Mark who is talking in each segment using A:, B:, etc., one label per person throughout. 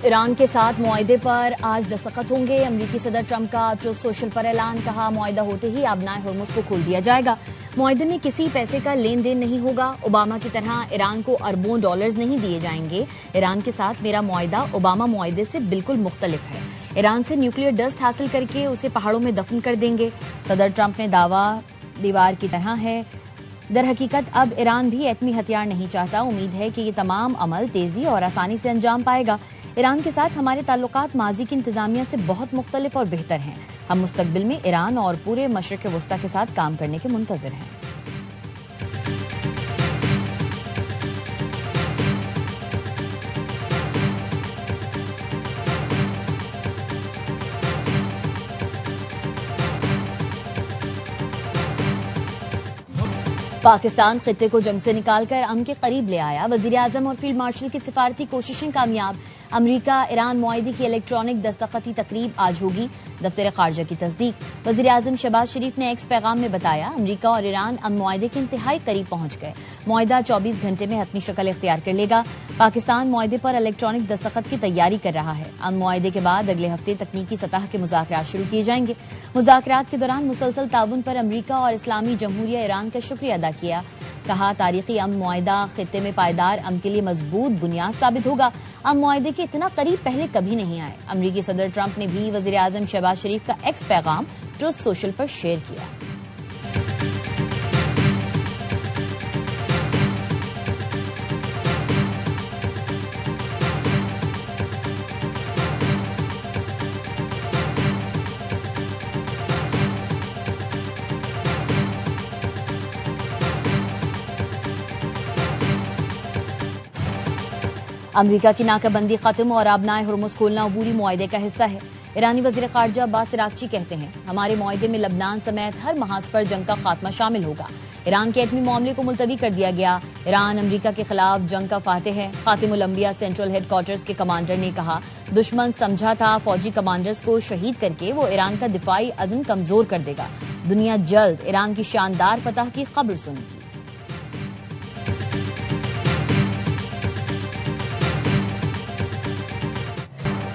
A: Iran के साथ मुआहदे पर आज दस्तखत होंगे। अमरीकी सदर ट्रंप का ट्रुथ सोशल पर ऐलान, कहा मुआहदा होते ही आबनाए हुर्मुज को खोल दिया जाएगा। मुआहदे में किसी पैसे का लेन देन नहीं होगा। ओबामा की तरह ईरान को अरबों डॉलर्स नहीं दिए जाएंगे। ईरान के साथ मेरा मुआहदा ओबामा मुआहदे से बिल्कुल मुख्तलिफ है। ईरान से न्यूक्लियर डस्ट हासिल करके उसे पहाड़ों में दफन कर देंगे। सदर ट्रंप ने दावा दीवार की तरह है। दर हकीकत अब ईरान भी एटमी हथियार नहीं चाहता। उम्मीद है कि ये तमाम अमल तेजी और आसानी से अंजाम पाएगा। ईरान के साथ हमारे ताल्लुकात माजी की इंतजामिया से बहुत मुख्तलिफ और बेहतर हैं। हम मुस्तकबिल में ईरान और पूरे मशरिक वस्ता के साथ काम करने के मुंतज़िर हैं। पाकिस्तान खित्ते को जंग से निकालकर अमन के करीब ले आया। वजीर आजम और फील्ड मार्शल की सिफारती कोशिशें कामयाब। अमरीका ईरान मुआहदे की इलेक्ट्रॉनिक दस्तखती तकरीब आज होगी। दफ्तर खारजा की तस्दीक। वजीर आजम शहबाज शरीफ ने एक्स पैगाम में बताया, अमरीका और ईरान अमन मुआहदे के इंतहाई करीब पहुंच गए। मुआहदा 24 घंटे में हतमी शक्ल इख्तियार कर लेगा। पाकिस्तान मुआहदे पर इलेक्ट्रॉनिक दस्तखत की तैयारी कर रहा है। अमन मुआहदे के बाद अगले हफ्ते तकनीकी सतह के मुज़ाकरात शुरू किए जाएंगे। मुज़ाकरात के दौरान मुसलसल ताउन पर अमरीका और इस्लामी जमहूरिया ईरान का शुक्रिया अदा किया। कहा, तारीखी अमन मुआहदा खित्ते में पायदार अमन के लिए मजबूत बुनियाद साबित होगा। अमन मुआहदे के इतना करीब पहले कभी नहीं आए। अमरीकी सदर ट्रंप ने भी वजीर आजम शहबाज शरीफ का एक्स पैगाम ट्रुथ सोशल पर शेयर किया। अमरीका की नाकाबंदी खत्म और आबनाए हुर्मुज खोलना अबूरी मुआहदे का हिस्सा है। ईरानी वजीर खारजा अब्बास अरागची कहते हैं, हमारे मुआहदे में लबनान समेत हर महाज पर जंग का खात्मा शामिल होगा। ईरान के एटमी मामले को मुलतवी कर दिया गया। ईरान अमरीका के खिलाफ जंग का फातिह है। खातिमुल अंबिया सेंट्रल हेडक्वार्टर्स के कमांडर ने कहा, दुश्मन समझा था फौजी कमांडर्स को शहीद करके वो ईरान का दिफाई अज़्म कमजोर कर देगा। दुनिया जल्द ईरान की शानदार फतह की खबर सुनेगी।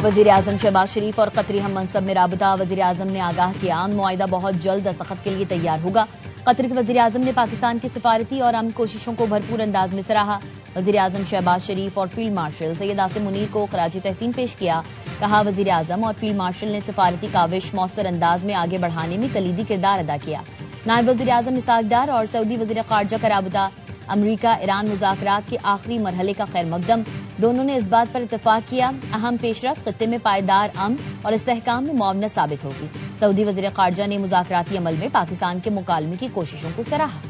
A: वजीर आजम शहबाज शरीफ और कतरी हम मनसब में राबता। वजीर आजम ने आगाह किया, अमन मुआहदा बहुत जल्द दस्तखत के लिए तैयार होगा। कतर के वजीर आजम ने पाकिस्तान की सिफारती और अमन कोशिशों को भरपूर अंदाज में सराहा। वजीर आजम शहबाज शरीफ और फील्ड मार्शल सैयद आसिम मुनीर को खराज तहसीन पेश किया। कहा, वजीर आजम और फील्ड मार्शल ने सिफारती काविश मौसर अंदाज में आगे बढ़ाने में कलीदी किरदार अदा किया। नायब वजीर आजम इसाक डार और सऊदी वजीर खारजा का राबता। अमरीका ईरान मुज़ाकरात के आखिरी मरहले का खैर मकदम। दोनों ने इस बात पर इत्तेफाक किया, अहम पेशरफ्त खित्ते में पायदार अमन और इस्तेहकाम में मुआवनत साबित होगी। सऊदी वजीर खारजा ने मुज़ाकराती अमल में पाकिस्तान के मुकालमे की कोशिशों को सराहा।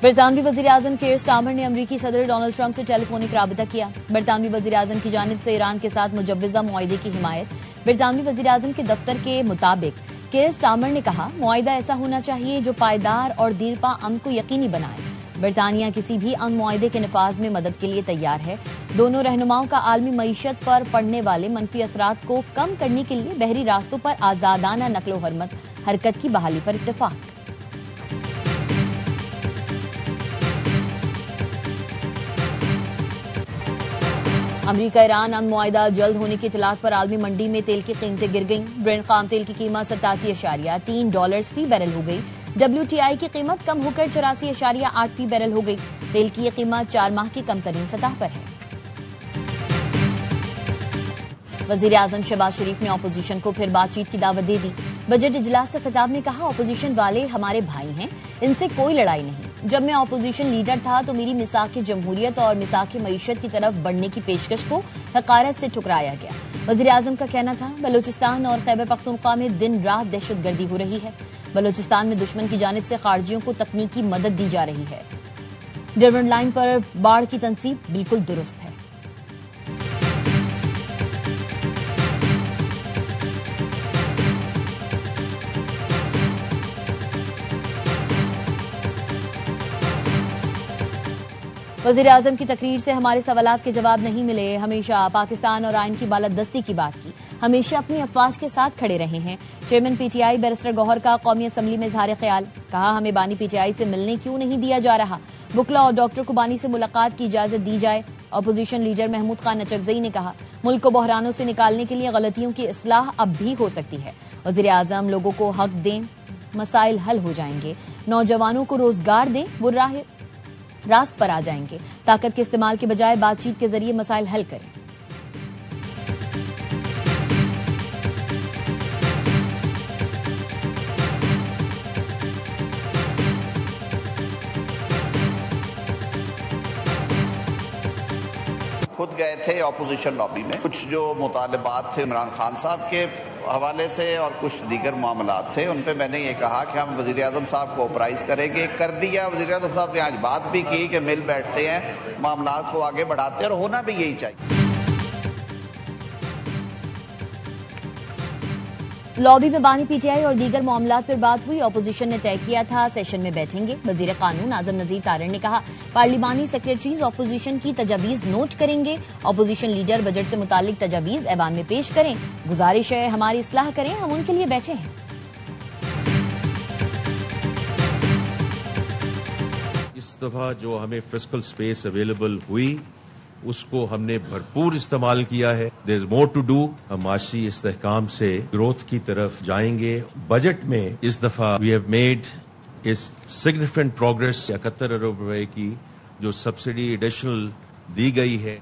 A: बरतानवी वजीर आजम केयर स्टार्मर ने अमरीकी सदर डोनाल्ड ट्रंप से टेलीफोनिक राबता किया। बरतानवी वजीर आजम की जानिब से ईरान के साथ मुजव्वजा मुआहदे की हिमायत। बरतानवी वजीर आजम के दफ्तर के मुताबिक केयर स्टार्मर ने कहा, मुआहदा ऐसा होना चाहिए जो पायदार और दीरपा अमन को यकीनी बनाए। बरतानिया किसी भी अमन मुआहदे के नफाज में मदद के लिए तैयार है। दोनों रहनुमाओं का आलमी मईशत पर पड़ने वाले मनफी असरात को कम करने के लिए बहरी रास्तों पर आजादाना नकलो हरकत की बहाली पर इत्तेफाक। अमरीका ईरान अमन मुआहदा जल्द होने की इतलात पर आलमी मंडी में तेल की कीमतें गिर गईं। ब्रेंट खाम तेल की कीमत $87.3 फी बैरल हो गई। WTI की कीमत कम होकर $84.8 फी बैरल हो गई। तेल की यह कीमत 4 माह की कम तरीन सतह पर है। वजीर आजम शहबाज शरीफ ने अपोजिशन को फिर बातचीत की दावत दे दी। बजट इजलास से खिताब में कहा, अपोजिशन वाले हमारे भाई हैं, इनसे कोई लड़ाई नहीं। जब मैं अपोजिशन लीडर था तो मेरी मिसाक जमहूरियत और मिसाक मईशत की तरफ बढ़ने की पेशकश को हकारत से ठुकराया गया। वजीर आजम का कहना था, बलोचिस्तान और खैबर पख्तूनख्वा में दिन रात दहशतगर्दी हो रही है। बलोचिस्तान में दुश्मन की जानिब से खारजियों को तकनीकी मदद दी जा रही है। डरबन लाइन पर बाढ़ की तंसीब बिल्कुल दुरुस्त है। वजीर आजम की तकरीर से हमारे सवालात के जवाब नहीं मिले। हमेशा पाकिस्तान और आइन की बालादस्ती की बात की, हमेशा अपनी अफवाज के साथ खड़े रहे हैं। चेयरमैन पीटीआई बैरिस्टर गौहर का कौमी असम्बली में इजहार ख्याल, कहा हमें बानी पीटीआई से मिलने क्यों नहीं दिया जा रहा। बुकला और डॉक्टर को बानी से मुलाकात की इजाजत दी जाए। अपोजिशन लीडर महमूद खान नचकजई ने कहा मुल्क को बहरानों से निकालने के लिए गलतियों की इस्लाह अब भी हो सकती है। वजीर आजम लोगों को हक दें, मसाइल हल हो जाएंगे। नौजवानों को रोजगार दें, वो रास्त पर आ जाएंगे। ताकत के इस्तेमाल के बजाय बातचीत के जरिए मसाइल हल करें।
B: खुद गए थे अपोजिशन लॉबी में, कुछ जो मुतालबात थे इमरान खान साहब के हवाले से और कुछ दीगर मामलात थे, उन पे मैंने ये कहा कि हम वजीर आजम साहब को ऑथराइज करेंगे, कर दिया। वजीर आजम साहब ने आज बात भी की कि मिल बैठते हैं, मामलात को आगे बढ़ाते हैं और होना भी यही चाहिए।
A: लॉबी में बानी पीटीआई और दीगर मामलात पर बात हुई। अपोजिशन ने तय किया था सेशन में बैठेंगे। वजीर कानून आजम नजीर तारण ने कहा पार्लिमानी सेक्रेटरीज अपोजिशन की तजावीज नोट करेंगे। अपोजिशन लीडर बजट से मुतालिक तजावीज ऐवान में पेश करें। गुजारिश है हमारी इस्लाह करें, हम उनके लिए बैठे हैं।
C: इस दफा जो हमें फिस्कल स्पेस अवेलेबल हुई उसको हमने भरपूर इस्तेमाल किया है। There is more to do. हम माशी इस्तेहकाम से ग्रोथ की तरफ जाएंगे। बजट में इस दफा वी हैव मेड इस सिग्निफिकेंट प्रोग्रेस। 71 अरब रुपए की जो सब्सिडी एडिशनल दी गई है,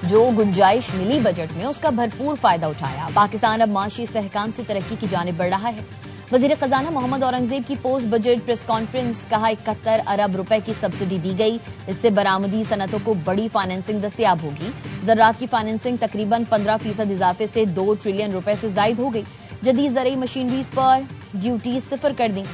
A: जो गुंजाइश मिली बजट में, उसका भरपूर फायदा उठाया। पाकिस्तान अब माशी इस्तेहकाम से तरक्की की जानिब बढ़ रहा है। वजीर खजाना मोहम्मद औरंगजेब की पोस्ट बजट प्रेस कॉन्फ्रेंस, कहा 71 अरब रुपए की सब्सिडी दी गई। इससे बरामदी सनतों को बड़ी फाइनेंसिंग दस्तयाब होगी। ज़राअत की फाइनेंसिंग तकरीबन 15% इजाफे से 2 ट्रिलियन रुपए से जायद हो गई। जदीद ज़रई मशीनरीज पर ड्यूटी सिफर कर दी।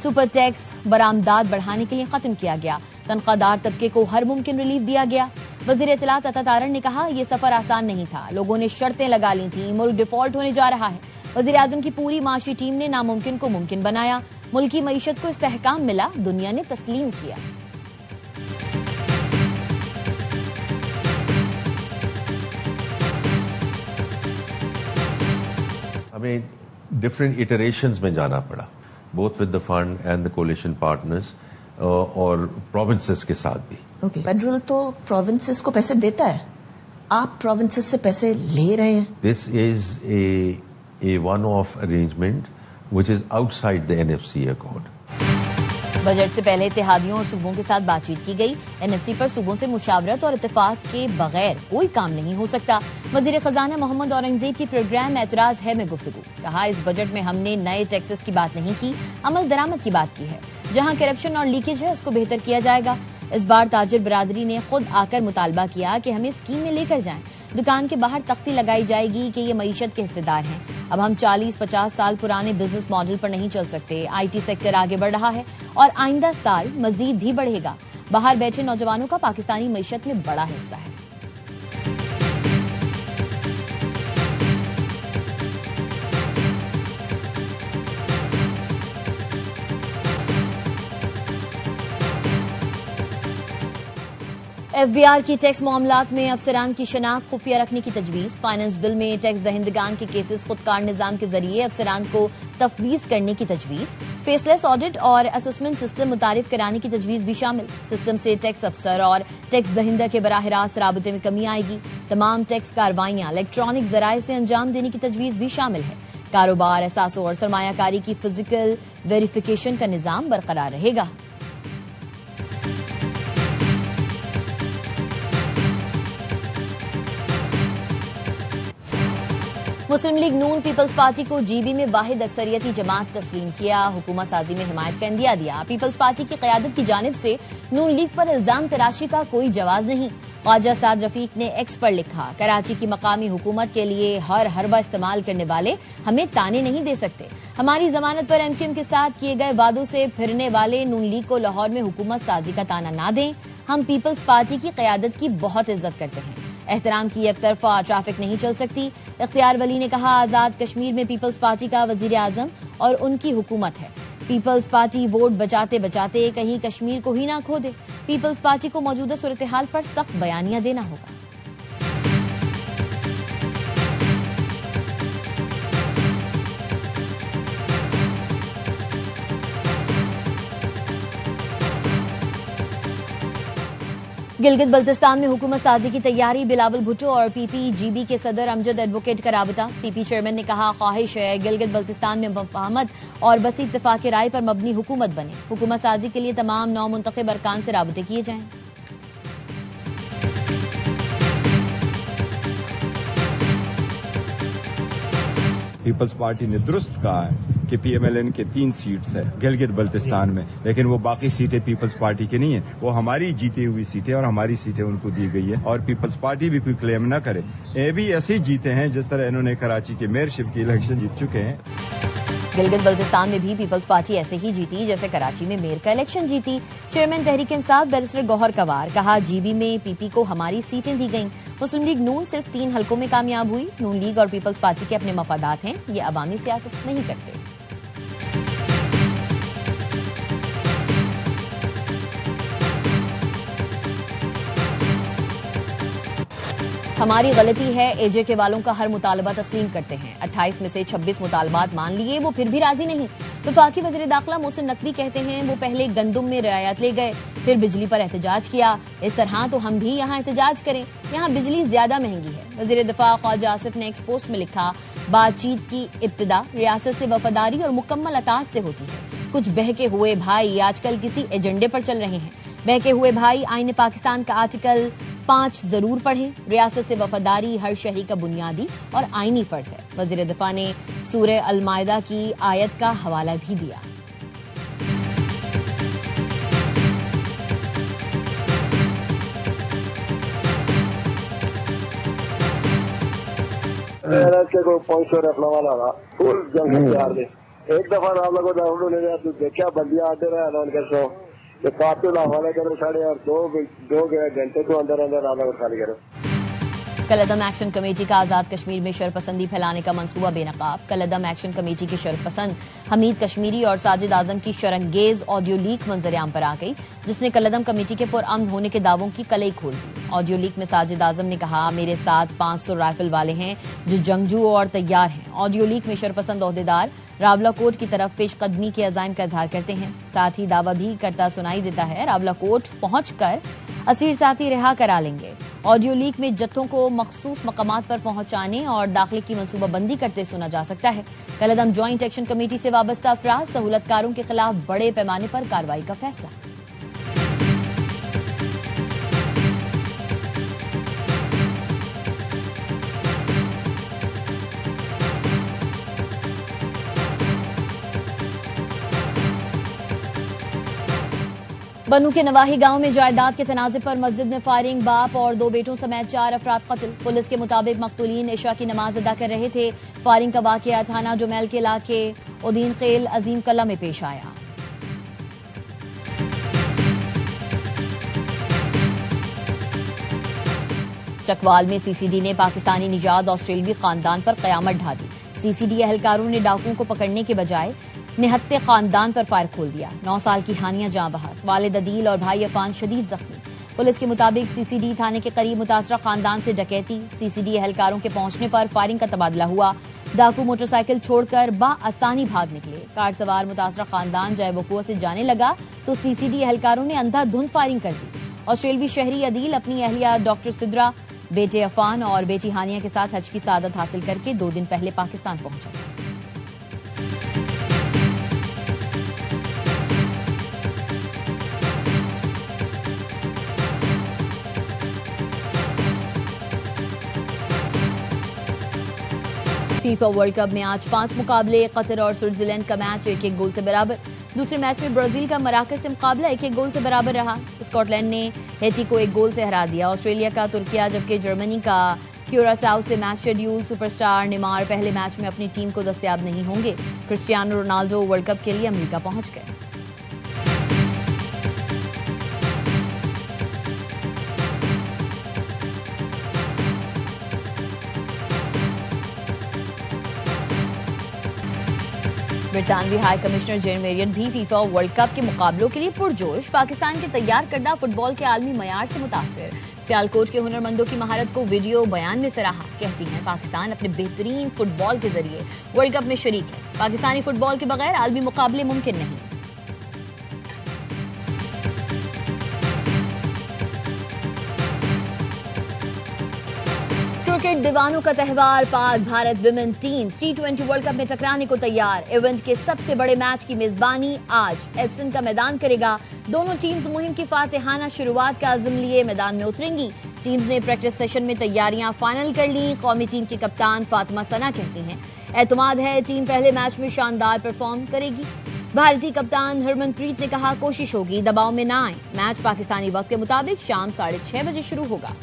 A: सुपर टैक्स बरामदात बढ़ाने के लिए खत्म किया गया। तनख्वाहदार तबके को हर मुमकिन रिलीफ दिया गया। वजीर इत्तलात अता तारण ने कहा यह सफर आसान नहीं था, लोगों ने शर्तें लगा ली थी, मुल्क डिफॉल्ट होने जा रहा है। वजीर आजम की पूरी माशी टीम ने नामुमकिन को मुमकिन बनाया। मुल्की मईशत को इस्तेहकाम मिला, दुनिया ने तस्लीम किया।
C: हमें डिफरेंट इटरेशंस में जाना पड़ा, both with the fund and the coalition partners और प्रोविंसेस के साथ भी।
D: ओके, फेडरल तो प्रोविंसेस को पैसे देता है, आप प्रोविंसेस से पैसे ले रहे हैं।
C: This is a one-off arrangement which is outside the NFC accord.
A: Budget से पहले इत्तेहादियों और सूबों के साथ बातचीत की गई। एनएफसी पर सूबों से मुशावरत और इत्तेफाक के बगैर कोई काम नहीं हो सकता। वजीर खजाना मोहम्मद औरंगजेब की प्रोग्राम एतराज है में गुफ्तगू, कहा इस बजट में हमने नए टैक्सेस की बात नहीं की, अमल दरामद की बात की है। जहां करप्शन और लीकेज है उसको बेहतर किया जाएगा। इस बार ताजिर बरादरी ने खुद आकर मुतालबा किया कि हमें स्कीम में लेकर जाएं। दुकान के बाहर तख्ती लगाई जाएगी कि ये मईशत के हिस्सेदार हैं। अब हम 40-50 साल पुराने बिजनेस मॉडल पर नहीं चल सकते। आईटी सेक्टर आगे बढ़ रहा है और आइंदा साल मजीद भी बढ़ेगा। बाहर बैठे नौजवानों का पाकिस्तानी मईशत में बड़ा हिस्सा है। एफबीआर की टैक्स मामलात में अफसरान की शनाख्त खुफिया रखने की तजवीज। फाइनेंस बिल में टैक्स दहिंदगान के केसेस खुदकार निजाम के जरिए अफसरान को तफवीज करने की तजवीज। फेसलेस ऑडिट और असेसमेंट सिस्टम मुतारिफ कराने की तजवीज भी शामिल। सिस्टम से टैक्स अफसर और टैक्स दहिंदा के बराह रास्त राबते में कमी आएगी। तमाम टैक्स कार्रवाइयां इलेक्ट्रॉनिक जराये से अंजाम देने की तजवीज भी शामिल है। कारोबार, एहसासों और सरमायाकारी की फिजिकल वेरिफिकेशन का निजाम बरकरार रहेगा। मुस्लिम लीग नून पीपल्स पार्टी को जीबी में वाहिद अक्सरियती जमात तस्लीम किया। हुकूमत साजी में हिमायत का इंदिया दिया। पीपल्स पार्टी की क़यादत की जानिब से नून लीग पर इल्जाम तराशी का कोई जवाज नहीं। ख्वाजा साद रफीक ने एक्स पर लिखा, कराची की मकामी हुकूमत के लिए हर हरबा इस्तेमाल करने वाले हमें ताने नहीं दे सकते। हमारी जमानत पर एमक्यूएम के साथ किए गए वादों से फिरने वाले नून लीग को लाहौर में हुकूमत साजी का ताना ना दें। हम पीपल्स पार्टी की क़यादत की बहुत इज्जत करते हैं। एहतराम की एक तरफा ट्रैफिक नहीं चल सकती। इख्तियार वली ने कहा, आजाद कश्मीर में पीपल्स पार्टी का वजीर आजम और उनकी हुकूमत है। पीपल्स पार्टी वोट बचाते बचाते कहीं कश्मीर को ही ना खो दे। पीपल्स पार्टी को मौजूदा सूरत-ए-हाल पर सख्त बयानियां देना होगा। गिलगित बल्तिस्तान में हुकूमत साजी की तैयारी। बिलावल भुट्टो और पीपीजीबी के सदर अमजद एडवोकेट का राबता। पीपी चेयरमैन ने कहा, ख्वाहिश है गिलगित बल्तिस्तान में मफाहमत और बसी इत्तेफाक राय पर मबनी हुकूमत बने। हुकूमत साजी के लिए तमाम 9 मुंतखब अरकान से राबते किए जाएं।
E: पीपल्स पार्टी ने दुरुस्त कहा है कि पीएमएलएन के 3 सीट्स है गिलगित बल्तिस्तान में, लेकिन वो बाकी सीटें पीपल्स पार्टी की नहीं है, वो हमारी जीती हुई सीटें और हमारी सीटें उनको दी गई है। और पीपल्स पार्टी भी कोई क्लेम न करे, ये भी ऐसे ही जीते हैं जिस तरह इन्होंने कराची के मेयरशिप की इलेक्शन जीत चुके हैं।
A: गिलगित बल्तिस्तान में भी पीपल्स पार्टी ऐसे ही जीती जैसे कराची में मेयर का इलेक्शन जीती। चेयरमैन तहरीक इंसाफ बैरिस्टर गौहर कवार कहा, जीबी में पीपी को हमारी सीटें दी गईं। मुस्लिम लीग नून सिर्फ 3 हलकों में कामयाब हुई। नून लीग और पीपल्स पार्टी के अपने मफादात हैं, ये अवामी सियासत नहीं करते। हमारी गलती है, एजेके वालों का हर मुतालबा तस्लीम करते हैं। 28 में से 26 मुतालबात मान लिए, वो फिर भी राजी नहीं। वफाकी वज़ीर दाखिला मोहसिन नकवी कहते हैं, वो पहले गंदुम में रियायत ले गए, फिर बिजली पर एहतजाज किया। इस तरह तो हम भी यहाँ एहतजाज करें, यहाँ बिजली ज्यादा महंगी है। वज़ीर दिफा ख्वाजा आसिफ ने एक पोस्ट में लिखा, बातचीत की इब्तिदा रियासत से वफादारी और मुकम्मल अताअत से होती है। कुछ बहके हुए भाई आजकल किसी एजेंडे पर चल रहे हैं। बहके हुए भाई आईन पाकिस्तान का आर्टिकल 5 जरूर पढ़ें। रियासत से वफादारी हर शहरी का बुनियादी और आईनी फर्ज है। वज़ीर दिफा ने सूरह अल माइदा की आयत का हवाला भी दिया।
F: एक दफा राम लगो दारू ले गया, तू देखा बंदियां आते रहे अलान कर सो कातिल हवाले करो साढ़े और 2 घंटे तो अंदर अंदर राम लगो खाली करो।
A: कलअदम एक्शन कमेटी का आजाद कश्मीर में शरपसंदी फैलाने का मंसूबा बेनकाब। कलअदम एक्शन कमेटी के शरपसंद हमीद कश्मीरी और साजिद आजम की शरंगेज ऑडियो लीक मंजरेआम पर आ गई, जिसने कलअदम कमेटी के पुरअमन होने के दावों की कलई खोल दी। ऑडियो लीक में साजिद आजम ने कहा, मेरे साथ 500 राइफल वाले हैं जो जंगजू और तैयार हैं। ऑडियो लीक में शरपसंद ओहदेदार रावलाकोट की तरफ पेशकदमी के अज़ाइम का इजहार करते हैं। साथ ही दावा भी करता सुनाई देता है, रावलाकोट पहुंचकर असीर साथी रिहा करा लेंगे। ऑडियो लीक में जत्थों को मखसूस मकामात पर पहुंचाने और दाखिले की मनसूबाबंदी करते सुना जा सकता है। कलअदम ज्वाइंट एक्शन कमेटी से वाबस्ता अफराद सहूलतकारों के खिलाफ बड़े पैमाने पर कार्रवाई का फैसला। बनू के नवाही गांव में जायदाद के तनाज़े पर मस्जिद में फायरिंग। बाप और 2 बेटों समेत 4 अफराद कत्ल। पुलिस के मुताबिक मकतूलीन इशा की नमाज अदा कर रहे थे। फायरिंग का वाकया थाना जुमैल के इलाके उदीन खेल अजीम कला में पेश आया। चकवाल में सीसीडी ने पाकिस्तानी निजात ऑस्ट्रेलियाई खानदान पर कयामत ढा दी। सीसीडी एहलकारों ने डाकुओं को पकड़ने के बजाय निहत्ते खानदान पर फायर खोल दिया। 9 साल की हानिया जां बहक, वालिद अदील और भाई अफान शदीद जख्मी। पुलिस के मुताबिक सीसीडी थाने के करीब मुतासरा खानदान से डकैती। सीसीडी एहलकारों के पहुंचने पर फायरिंग का तबादला हुआ। डाकू मोटरसाइकिल छोड़कर बाआसानी भाग निकले। कार सवार मुतासरा खानदान जय वकूआ से जाने लगा तो सीसीडी एहलकारों ने अंधाधुंध फायरिंग कर दी। ऑस्ट्रेलियाई शहरी अदील अपनी अहलिया डॉक्टर सिद्रा, बेटे अफान और बेटी हानिया के साथ हज की सादत हासिल करके 2 दिन पहले पाकिस्तान पहुंचा। फीफा वर्ल्ड कप में आज 5 मुकाबले। कतर और स्विट्जरलैंड का मैच 1-1 गोल से बराबर। दूसरे मैच में ब्राजील का मराकज से मुकाबला 1-1 गोल से बराबर रहा। स्कॉटलैंड ने हैटी को 1 गोल से हरा दिया। ऑस्ट्रेलिया का तुर्किया जबकि जर्मनी का क्यूरासाओ से मैच शेड्यूल। सुपरस्टार नेमार पहले मैच में अपनी टीम को दस्तयाब नहीं होंगे। क्रिस्टियानो रोनाल्डो वर्ल्ड कप के लिए अमेरिका पहुंच गए। ब्रितानवी हाई कमिश्नर जेन मेरियन भी फीफा वर्ल्ड कप के मुकाबलों के लिए पुरजोश। पाकिस्तान के तैयार करदा फुटबॉल के आलमी मयार से मुतासिर। सियालकोट के हुनरमंदों की महारत को वीडियो बयान में सराहा। कहती हैं पाकिस्तान अपने बेहतरीन फुटबॉल के जरिए वर्ल्ड कप में शरीक है। पाकिस्तानी फुटबॉल के बगैर आलमी मुकाबले मुमकिन नहीं। क्रिकेट दीवानों का त्यौहार Pak Bharat women team T20 world cup में टकराने को तैयार। इवेंट के सबसे बड़े मैच की मेजबानी आज एप्सन का मैदान करेगा। दोनों टीम्स मुहिम की फातिहाना शुरुआत का अज़्म लिए मैदान में उतरेंगी। टीम्स ने प्रैक्टिस सेशन में तैयारियां फाइनल कर ली। कौमी टीम की कप्तान फातिमा सना कहती हैं एतमाद है टीम पहले मैच में शानदार परफॉर्म करेगी। भारतीय कप्तान हरमनप्रीत ने कहा कोशिश होगी दबाव में ना आए। मैच पाकिस्तानी वक्त के मुताबिक शाम 6:30 बजे शुरू होगा।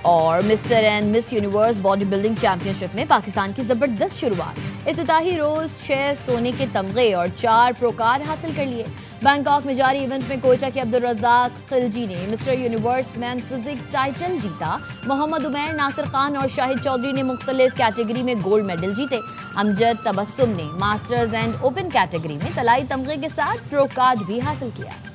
A: और mister and miss universe body building championship में पाकिस्तान की जबरदस्त शुरुआत। इफ्तिताही रोज 6 सोने के तमगे और 4 प्रोकार हासिल कर लिए। बैंकॉक में जारी इवेंट में कोयटा के अब्दुल रज़ाक खिलजी ने Mister Universe man physique title जीता। मोहम्मद उमैर, नासिर खान और शाहिद चौधरी ने मुख्तलिफ कैटेगरी में गोल्ड मेडल जीते। अमजद तबस्सुम ने मास्टर्स एंड ओपन कैटेगरी में तलाई तमगे के साथ प्रो कार्ड भी हासिल किया।